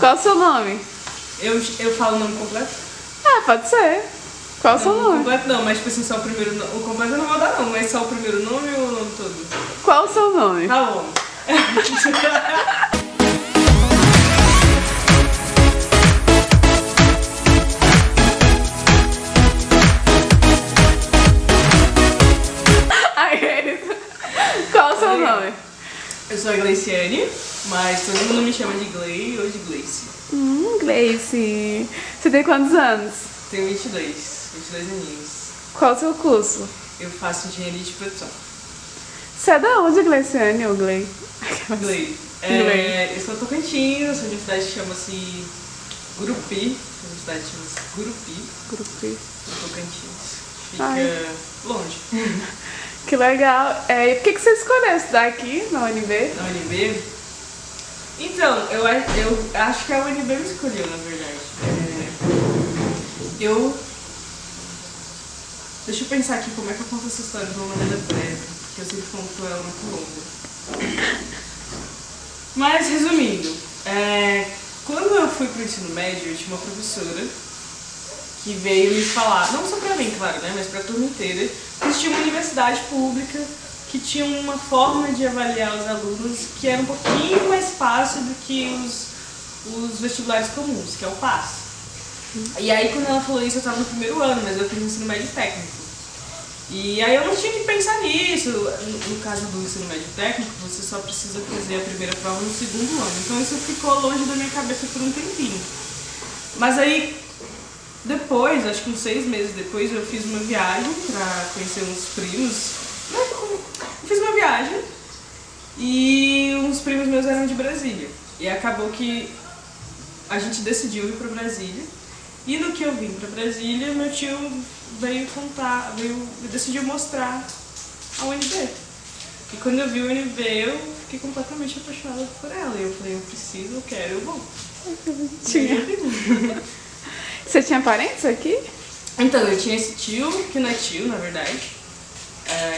Qual o seu nome? Eu falo o nome completo? Ah, pode ser. Qual o seu Não, nome? completo não, mas tipo assim, só o primeiro nome. O completo eu não vou dar não, mas só o primeiro nome ou o nome todo? Qual o seu nome? Tá bom. Ai, eles. Qual o seu nome? Eu sou a Gleiciane, mas todo mundo me chama de Glei ou de Gleice. Gleice. Você tem quantos anos? Tenho 22 aninhos. Qual o seu curso? Eu faço engenharia de produção. Você é da onde, Gleiciane ou Glei? Glei. Glei. Eu sou do Tocantins, a universidade chama-se Gurupi. A universidade chama-se Gurupi, Grupi. no Tocantins. Fica Ai. longe. Que legal. E por que você escolheu estudar aqui na UNB? Na UNB? Então, eu acho que a UNB me escolheu, na verdade. Deixa eu pensar aqui como é que eu conto essa história de uma maneira breve, porque eu sempre conto ela muito longa. Mas, resumindo, quando eu fui pro ensino médio, eu tinha uma professora que veio me falar, não só pra mim, claro, né, mas pra turma inteira, que existia uma universidade pública que tinha uma forma de avaliar os alunos que era um pouquinho mais fácil do que os vestibulares comuns, que é o PAS. E aí, quando ela falou isso, eu estava no primeiro ano, mas eu fiz ensino médio técnico. E aí eu não tinha que pensar nisso. No caso do ensino médio técnico, você só precisa fazer a primeira prova no segundo ano. Então isso ficou longe da minha cabeça por um tempinho. Mas aí, depois, acho que uns 6 meses depois, eu fiz uma viagem pra conhecer uns primos. Eu fiz uma viagem e uns primos meus eram de Brasília. E acabou que a gente decidiu ir pra Brasília. E no que eu vim pra Brasília, meu tio decidiu mostrar a UNB. E quando eu vi a UNB, eu fiquei completamente apaixonada por ela. E eu falei, eu quero, eu vou. Você tinha parentes aqui? Então, eu tinha esse tio, que não é tio, na verdade.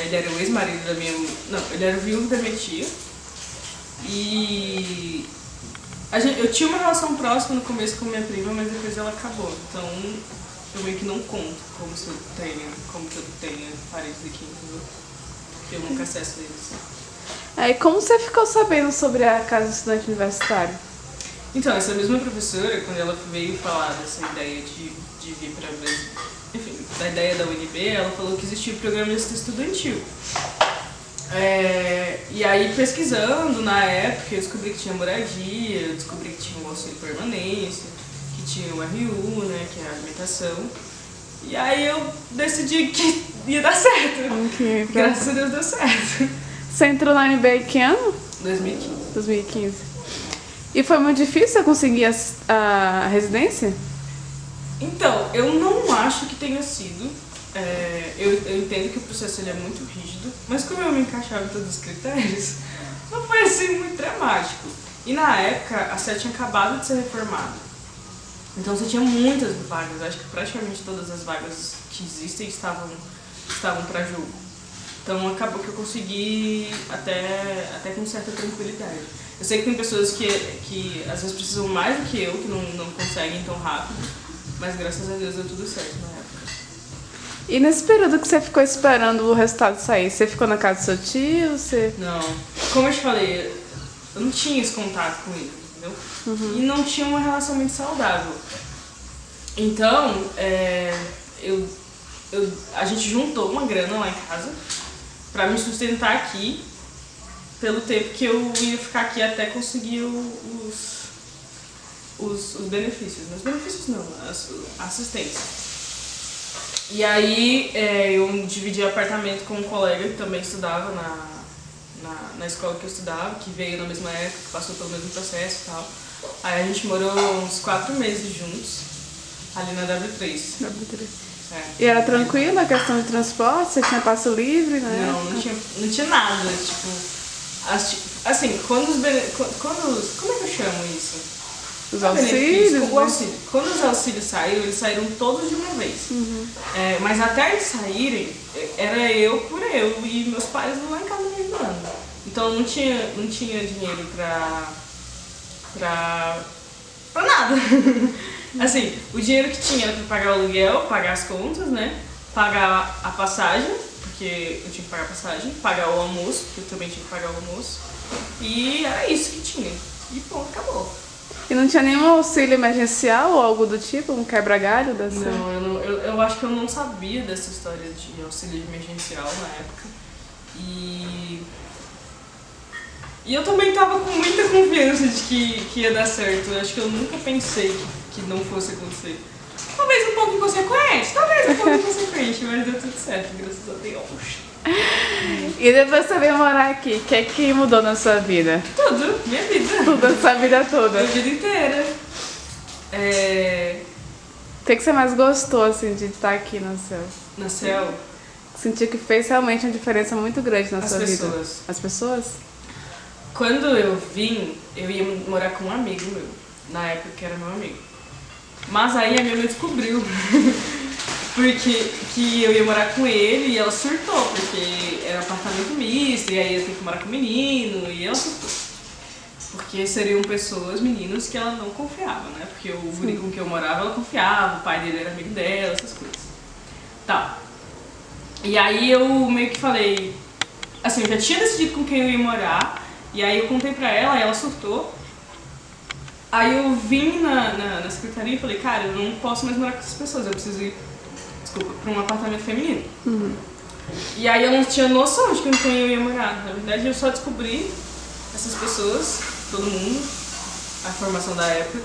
Ele era o ex-marido da minha... Não, ele era o viúvo da minha tia. E... eu tinha uma relação próxima no começo com minha prima, mas depois ela acabou. Então, eu meio que não conto como que eu tenha parentes aqui, entendeu? Porque eu nunca acesso eles. E como você ficou sabendo sobre a Casa Estudante Universitário? Então, essa mesma professora, quando ela veio falar dessa ideia de vir para Brasília, enfim, da ideia da UNB, ela falou que existia o programa de assistência estudantil. E aí, pesquisando na época, eu descobri que tinha moradia, eu descobri que tinha um auxílio permanência, que tinha o RU, né, que é a alimentação. E aí eu decidi que ia dar certo. Graças a Deus deu certo. Você entrou na UNB em que ano? 2015. 2015. E foi muito difícil você conseguir a residência? Então, eu não acho que tenha sido. Eu entendo que o processo ele é muito rígido, mas como eu me encaixava em todos os critérios, não foi assim muito dramático. E na época, a SET tinha acabado de ser reformada. Então você tinha muitas vagas, acho que praticamente todas as vagas que existem estavam para jogo. Então acabou que eu consegui até com certa tranquilidade. Eu sei que tem pessoas que às vezes precisam mais do que eu, que não conseguem tão rápido, mas graças a Deus deu tudo certo na época. E nesse período que você ficou esperando o resultado sair, você ficou na casa do seu tio? Não. Como eu te falei, eu não tinha esse contato com ele, entendeu? E não tinha uma relação muito saudável. Então, a gente juntou uma grana lá em casa pra me sustentar aqui pelo tempo que eu ia ficar aqui até conseguir os benefícios. Os benefícios não, a assistência. E aí eu dividi apartamento com um colega que também estudava na escola que eu estudava, que veio na mesma época, que passou pelo mesmo processo e tal. Aí a gente morou uns 4 meses juntos, ali na W3. E era tranquilo a questão de transporte? Você tinha passo livre, né? Não tinha nada, tipo... Assim, como é que eu chamo isso? Os auxílios? O auxílio. Quando os auxílios saíram, eles saíram todos de uma vez. Mas até eles saírem, era eu por eu, e meus pais lá em casa me ajudando. Então não tinha dinheiro pra pra nada. Assim, o dinheiro que tinha era pra pagar o aluguel, pagar as contas, né? Pagar a passagem, porque eu tinha que pagar a passagem, pagar o almoço, porque eu também tinha que pagar o almoço. E era isso que tinha. E ponto, acabou. E não tinha nenhum auxílio emergencial ou algo do tipo? Um quebra-galho da sua? Não, eu acho que eu não sabia dessa história de auxílio emergencial na época. E eu também tava com muita confiança de que ia dar certo. Eu acho que eu nunca pensei que não fosse acontecer. Talvez um pouco inconsequente, mas deu tudo certo, graças a Deus. E depois você veio morar aqui, o que é que mudou na sua vida? Tudo, minha vida. Tudo, a sua vida toda. Minha vida inteira. O que você mais gostou, assim, de estar aqui no céu? Na Céu, Sentiu que fez realmente uma diferença muito grande na sua vida? As pessoas? quando eu vim, eu ia morar com um amigo meu, na época que era meu amigo. Mas aí a minha mãe descobriu porque que eu ia morar com ele e ela surtou, porque era um apartamento misto e aí eu tenho que morar com o menino e ela surtou. Porque seriam pessoas, meninos, que ela não confiava, né? Porque o guri com que eu morava, ela confiava, o pai dele era amigo dela, essas coisas. Tá. E aí eu meio que falei, assim, eu já tinha decidido com quem eu ia morar, e aí eu contei pra ela e ela surtou. Aí eu vim na secretaria e falei, cara, eu não posso mais morar com essas pessoas, eu preciso ir, pra um apartamento feminino. E aí eu não tinha noção de com quem eu ia morar. Na verdade, eu só descobri essas pessoas, todo mundo, a formação da época,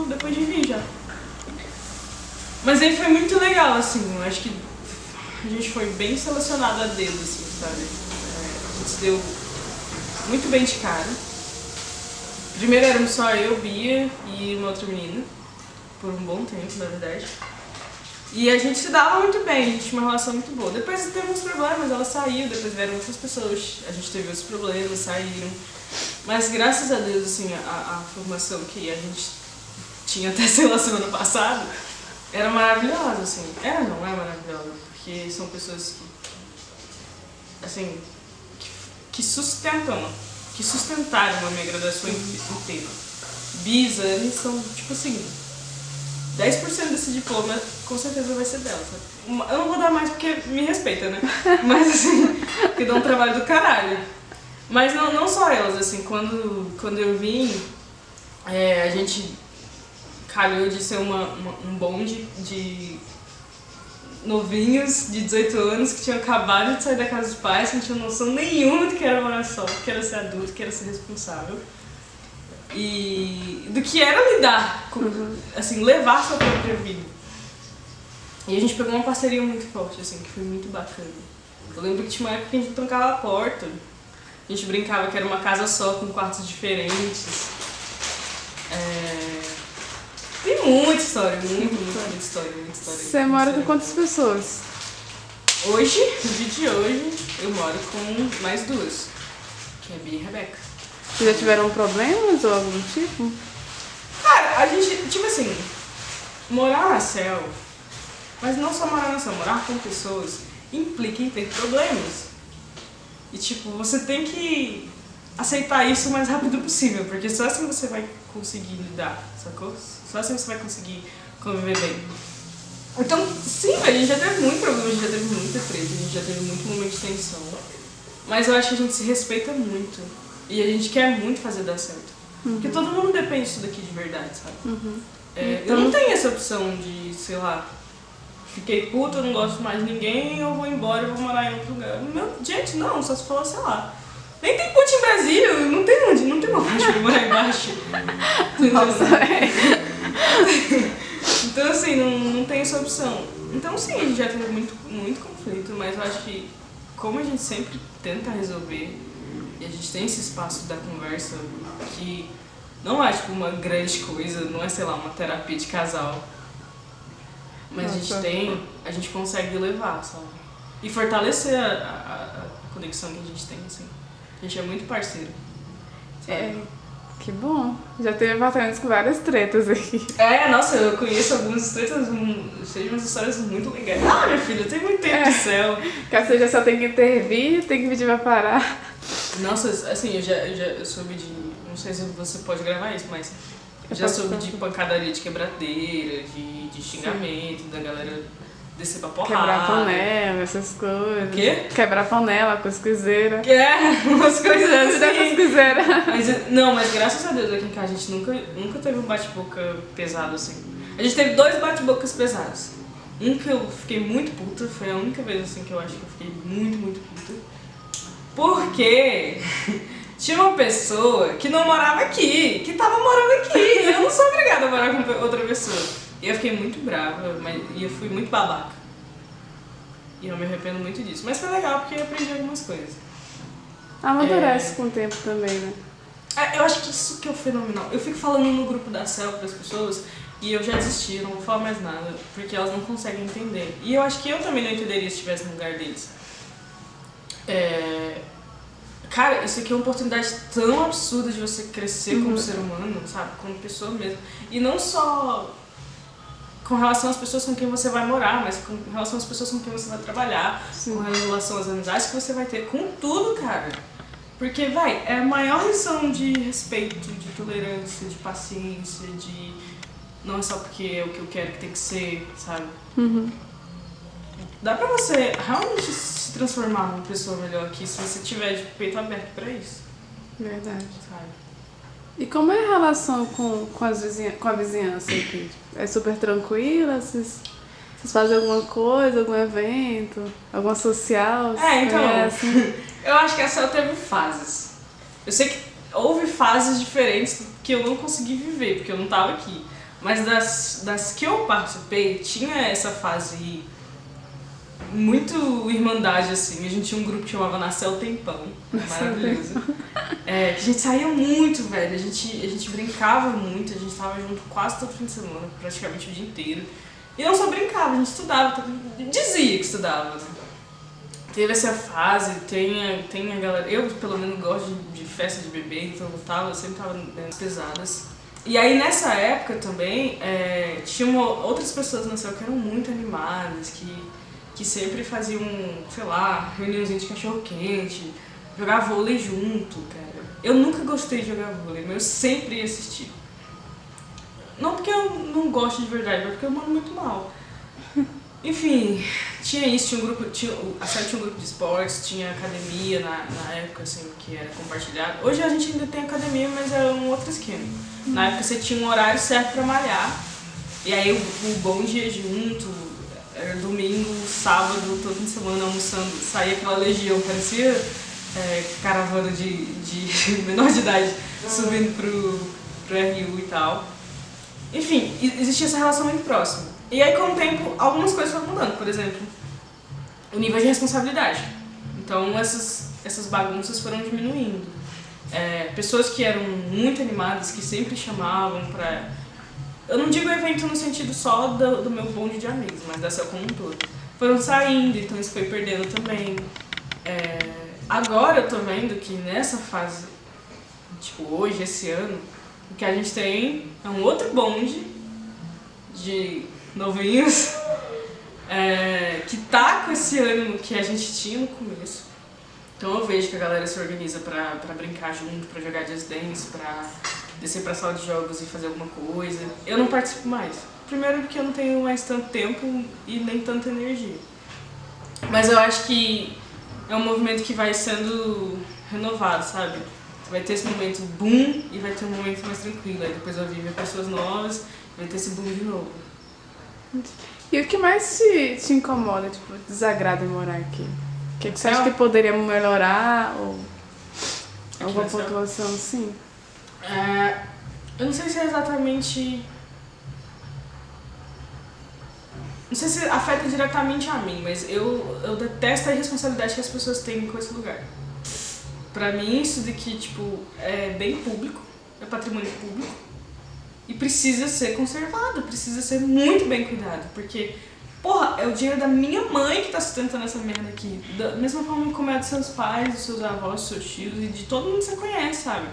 depois de vir já. Mas aí foi muito legal, assim, eu acho que a gente foi bem selecionado a dedo, assim, sabe? A gente se deu muito bem de cara. Primeiro éramos só eu, Bia e uma outra menina, por um bom tempo, na verdade. E a gente se dava muito bem, a gente tinha uma relação muito boa. Depois teve uns problemas, ela saiu, depois vieram outras pessoas, a gente teve outros problemas, saíram. Mas graças a Deus, assim, a formação que a gente tinha até, sei lá, semana passada, era maravilhosa, assim. É maravilhosa, porque são pessoas que, assim, que sustentaram a minha graduação inteira. Bisa, eles são, tipo assim, 10% desse diploma com certeza vai ser dela, sabe? Eu não vou dar mais porque me respeita, né? Mas assim, porque dá um trabalho do caralho. Mas não só elas, assim, quando eu vim, a gente calhou de ser um bonde de novinhos de 18 anos que tinham acabado de sair da casa dos pais, que não tinham noção nenhuma do que era morar só, do que era ser adulto, do que era ser responsável. E do que era lidar com, assim, levar sua própria vida. E a gente pegou uma parceria muito forte, assim, que foi muito bacana. Eu lembro que tinha uma época que a gente trancava a porta, a gente brincava que era uma casa só, com quartos diferentes. Tem muita história, muita história. Você mora com quantas pessoas? Hoje, no dia de hoje, eu moro com mais duas, que é a Bia e a Rebeca. Vocês já tiveram problemas ou algum tipo? Cara, a gente, tipo assim, morar na Céu, mas não só morar na Céu, morar com pessoas implica em ter problemas. E tipo, você tem que aceitar isso o mais rápido possível, porque só assim você vai conseguir lidar, sacou? Só assim você vai conseguir conviver bem. Então, sim, a gente já teve muito problema, a gente já teve muita treta, a gente já teve muito momento de tensão. Mas eu acho que a gente se respeita muito. E a gente quer muito fazer dar certo. Porque todo mundo depende disso daqui de verdade, sabe? Eu não tenho essa opção de, sei lá, fiquei puta, eu não gosto mais de ninguém, eu vou embora, eu vou morar em outro lugar. Gente, não, só se falar, sei lá. Nem tem ponte em Brasília, não tem uma ponte pra morar embaixo. Nossa, Então, assim, não tem essa opção. Então, sim, a gente já teve muito conflito, mas eu acho que como a gente sempre tenta resolver e a gente tem esse espaço da conversa que não é, tipo, uma grande coisa, não é, sei lá, uma terapia de casal, mas a gente consegue levar, sabe? E fortalecer a conexão que a gente tem, assim. A gente é muito parceiro, sabe? Que bom. Já teve apartamentos com várias tretas aqui. Nossa, eu conheço algumas tretas, sei de umas histórias muito legais. Ah, minha filha, tem muito tempo de céu. Que a já só tem que intervir, tem que pedir pra parar. Nossa, assim, eu soube de... Não sei se você pode gravar isso, mas... Já soube de pancadaria, de quebradeira, de xingamento, da galera descer pra porrada. Quebrar panela, essas coisas. O quê? Quebrar panela, cuscuzeira. Umas coisas Da assim. cuscuzeira. Mas graças a Deus aqui em casa a gente nunca teve um bate-boca pesado assim. A gente teve 2 bate-bocas pesados. Um que eu fiquei muito puta, foi a única vez assim que eu acho que eu fiquei muito, muito puta. Porque tinha uma pessoa que não morava aqui, que tava morando aqui. E eu não sou obrigada a morar com outra pessoa. E eu fiquei muito brava, e eu fui muito babaca. E eu me arrependo muito disso. Mas foi legal porque eu aprendi algumas coisas. Amadurece com o tempo também, né? Eu acho que isso que é o fenomenal. Eu fico falando no grupo da CEL para as pessoas e eu já desisti, eu não vou falar mais nada, porque elas não conseguem entender. E eu acho que eu também não entenderia se estivesse no lugar deles. Cara, isso aqui é uma oportunidade tão absurda de você crescer como ser humano, sabe? Como pessoa mesmo. E não só com relação às pessoas com quem você vai morar, mas com relação às pessoas com quem você vai trabalhar, com relação às amizades que você vai ter, com tudo, cara. Porque, é a maior lição de respeito, de tolerância, de paciência, de... Não é só porque é o que eu quero que tem que ser, sabe? Dá pra você realmente se transformar numa pessoa melhor aqui se você tiver de peito aberto pra isso. Verdade. Sabe? E como é a relação com a vizinhança aqui? É super tranquila? Vocês fazem alguma coisa, algum evento, alguma social? Então, conhecem? eu acho que a CEL teve fases. Eu sei que houve fases diferentes que eu não consegui viver, porque eu não tava aqui. Mas das que eu participei, tinha essa fase muito irmandade, assim. A gente tinha um grupo que chamava Nasceu Tempão, maravilhoso. Que a gente saía muito, velho. A gente brincava muito, a gente tava junto quase todo fim de semana, praticamente o dia inteiro. E não só brincava, a gente estudava, dizia que estudava, né? Teve essa fase, tem a galera... Eu, pelo menos, gosto de festa de bebê, então eu sempre tava nas pesadas. E aí, nessa época também, tinha outras pessoas na CEL que eram muito animadas, que sempre faziam, sei lá, reuniãozinha de cachorro-quente, jogar vôlei junto, cara. Eu nunca gostei de jogar vôlei, mas eu sempre ia assistir. Não porque eu não gosto de verdade, mas porque eu mando muito mal. Enfim, tinha isso, a CEL tinha um grupo de esportes, tinha academia na época, assim, que era compartilhado. Hoje a gente ainda tem academia, mas é um outro esquema. Na época você tinha um horário certo pra malhar, e aí o bonde ia junto, era domingo, sábado, todo fim de semana almoçando, saía aquela legião, parecia caravana de menor de idade, subindo pro RU e tal. Enfim, existia essa relação muito próxima. E aí, com o tempo, algumas coisas foram mudando. Por exemplo, o nível de responsabilidade. Então, essas bagunças foram diminuindo. Pessoas que eram muito animadas, que sempre chamavam pra... Eu não digo evento no sentido só do meu bonde de amigos, mas da CEL como um todo. Foram saindo, então isso foi perdendo também. Agora eu tô vendo que nessa fase, tipo hoje, esse ano, o que a gente tem é um outro bonde de novinhos que tá com esse ânimo que a gente tinha no começo. Então eu vejo que a galera se organiza pra brincar junto, pra jogar Just Dance, pra descer pra sala de jogos e fazer alguma coisa. Eu não participo mais. Primeiro porque eu não tenho mais tanto tempo e nem tanta energia. Mas eu acho que é um movimento que vai sendo renovado, sabe? Vai ter esse momento boom e vai ter um momento mais tranquilo. Aí depois vai vir pessoas novas e vai ter esse boom de novo. E o que mais te incomoda, tipo, desagrada em morar aqui? O que você acha que poderia melhorar ou alguma pontuação assim? Eu não sei se é exatamente... Não sei se afeta diretamente a mim, mas eu detesto a irresponsabilidade que as pessoas têm com esse lugar. Pra mim, isso daqui, tipo, é bem público, é patrimônio público e precisa ser conservado, precisa ser muito bem cuidado, porque, porra, é o dinheiro da minha mãe que tá sustentando essa merda aqui, da mesma forma como é dos seus pais, dos seus avós, dos seus tios e de todo mundo que você conhece, sabe?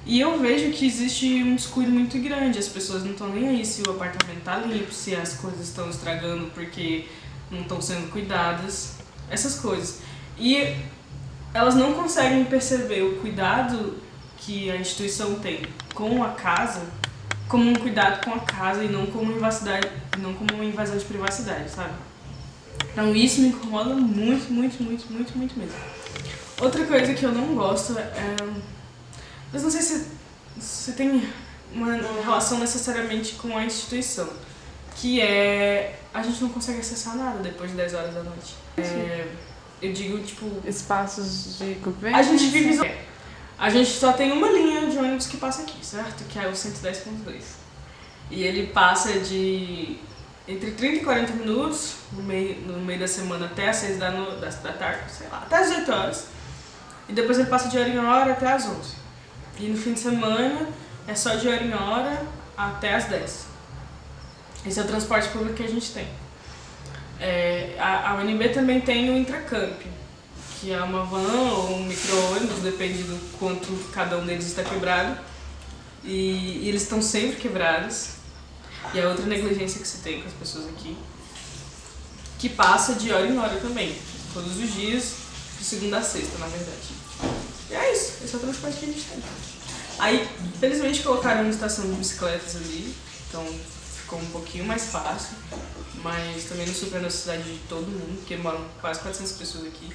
E eu vejo que existe um descuido muito grande, as pessoas não estão nem aí se o apartamento tá limpo, se as coisas estão estragando porque não estão sendo cuidadas, essas coisas. E elas não conseguem perceber o cuidado que a instituição tem com a casa como um cuidado com a casa e não como uma invasão de privacidade, sabe? Então isso me incomoda muito, muito, muito, muito, muito mesmo. Outra coisa que eu não gosto é... Mas não sei se tem uma relação necessariamente com a instituição, que é... A gente não consegue acessar nada depois de 10 horas da noite. Eu digo, tipo... Espaços de convivência? A gente vive... A gente só tem uma linha de ônibus que passa aqui, certo? Que é o 110.2. E ele passa de entre 30 e 40 minutos no meio da semana até as 6 da tarde, sei lá, até as 8 horas. E depois ele passa de hora em hora até as 11. E no fim de semana é só de hora em hora até as 10. Esse é o transporte público que a gente tem. A UNB também tem o Intracamp, que é uma van ou um micro-ônibus, depende do quanto cada um deles está quebrado. E eles estão sempre quebrados. E é outra negligência que se tem com as pessoas aqui, que passa de hora em hora também, todos os dias, de segunda a sexta, na verdade. E é isso, esse é o transporte que a gente tem. Aí, felizmente, colocaram uma estação de bicicletas ali, então ficou um pouquinho mais fácil, mas também não supera a necessidade de todo mundo, porque moram quase 400 pessoas aqui.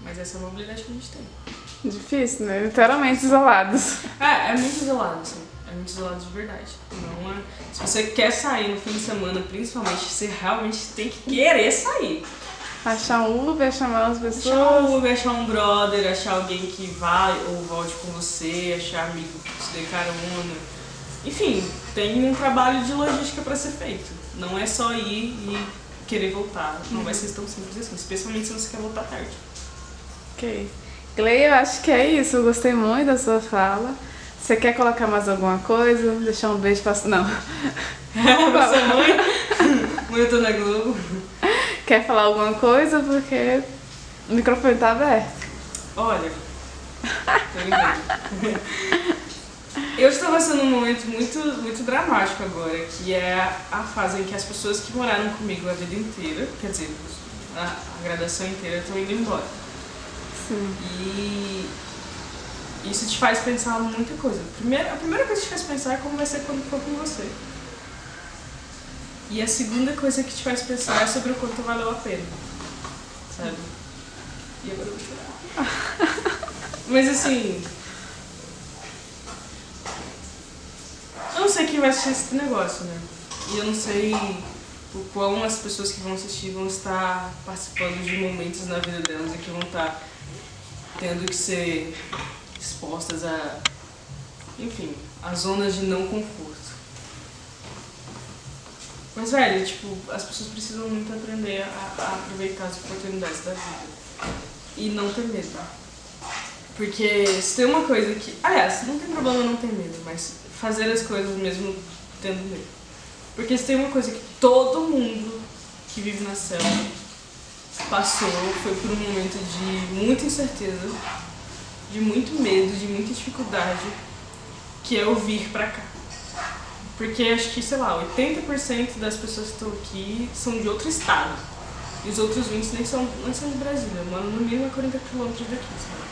Mas essa é a mobilidade que a gente tem. Difícil, né? Literalmente isolados. É muito isolado, assim. É muito isolado de verdade. Não se você quer sair no fim de semana, principalmente, você realmente tem que querer sair. Achar um Uber, chamar as pessoas. Achar um Uber, achar um brother, achar alguém que vai ou volte com você, achar amigo que te dê carona. Enfim, tem um trabalho de logística pra ser feito. Não é só ir e querer voltar. Não vai ser tão simples assim, especialmente se você quer voltar tarde. Ok. Gley, eu acho que é isso. Eu gostei muito da sua fala. Você quer colocar mais alguma coisa? Deixar um beijo pra... Não. Pra sua mãe? Mãe, eu tô na Globo. Quer falar alguma coisa? Porque o microfone tá aberto. Olha, tô brincando. Eu estou passando um momento muito, muito dramático agora, que é a fase em que as pessoas que moraram comigo a vida inteira, quer dizer, a graduação inteira, estão indo embora. Sim. E isso te faz pensar muita coisa. A primeira coisa que te faz pensar é como vai ser quando for com você. E a segunda coisa que te faz pensar é sobre o quanto valeu a pena, sabe? E agora eu vou chorar. Mas assim... Eu não sei quem vai assistir esse negócio, né? E eu não sei o quão as pessoas que vão assistir vão estar participando de momentos na vida delas e que vão estar tendo que ser expostas a, enfim, a zonas de não conforto. Mas, velho, tipo, as pessoas precisam muito aprender a aproveitar as oportunidades da vida. E não ter medo. Porque se tem uma coisa que... Aliás, não tem problema não ter medo, mas fazer as coisas mesmo tendo medo. Porque se tem uma coisa que todo mundo que vive na selva passou, foi por um momento de muita incerteza, de muito medo, de muita dificuldade, que é o vir pra cá. Porque acho que, sei lá, 80% das pessoas que estão aqui são de outro estado. E os outros 20% nem são de Brasília, moram no mínimo a 40 quilômetros daqui, sabe?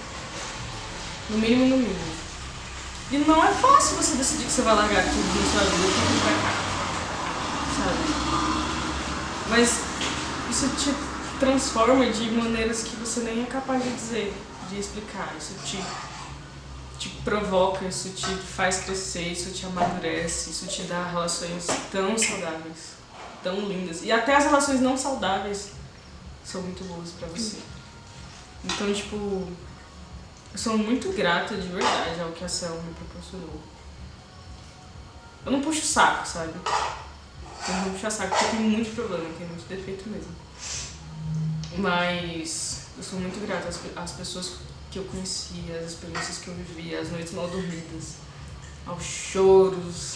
No mínimo, no mínimo. E não é fácil você decidir que você vai largar tudo na sua vida e vir pra cá, sabe? Mas isso te transforma de maneiras que você nem é capaz de dizer, de explicar. Isso te provoca, isso te faz crescer, isso te amadurece, isso te dá relações tão saudáveis, tão lindas. E até as relações não saudáveis são muito boas pra você. Então, tipo, eu sou muito grata de verdade ao que a selva me proporcionou. Eu não puxo saco, sabe? Eu não puxo saco porque tem muito problema, tem muito defeito mesmo. Mas eu sou muito grata às pessoas que eu conheci, às experiências que eu vivi, às noites mal dormidas, aos choros,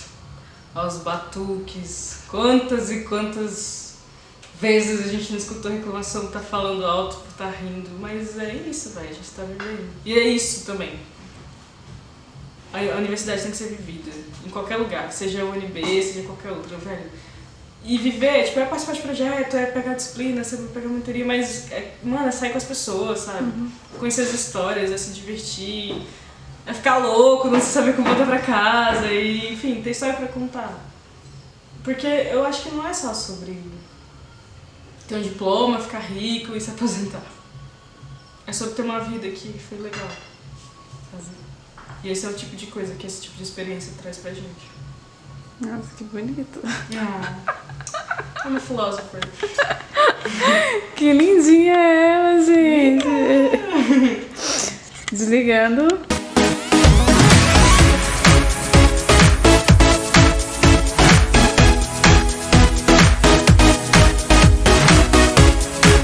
aos batuques. Quantas e quantas vezes a gente não escutou reclamação que tá falando alto por tá rindo, mas é isso, velho, a gente tá vivendo. E é isso também. A universidade tem que ser vivida, em qualquer lugar, seja a UNB, seja qualquer outra, velho. E viver, tipo, é participar de projeto, é pegar disciplina, é pegar mentoria, mas, mano, é sair com as pessoas, sabe? Conhecer as histórias, é se divertir, é ficar louco, não saber como voltar pra casa e, enfim, ter história pra contar. Porque eu acho que não é só sobre ter um diploma, ficar rico e se aposentar. É sobre ter uma vida que foi legal fazer. E esse é o tipo de coisa que esse tipo de experiência traz pra gente. Nossa, que bonito. I'm a philosopher. Que lindinha é ela, gente. Desligando.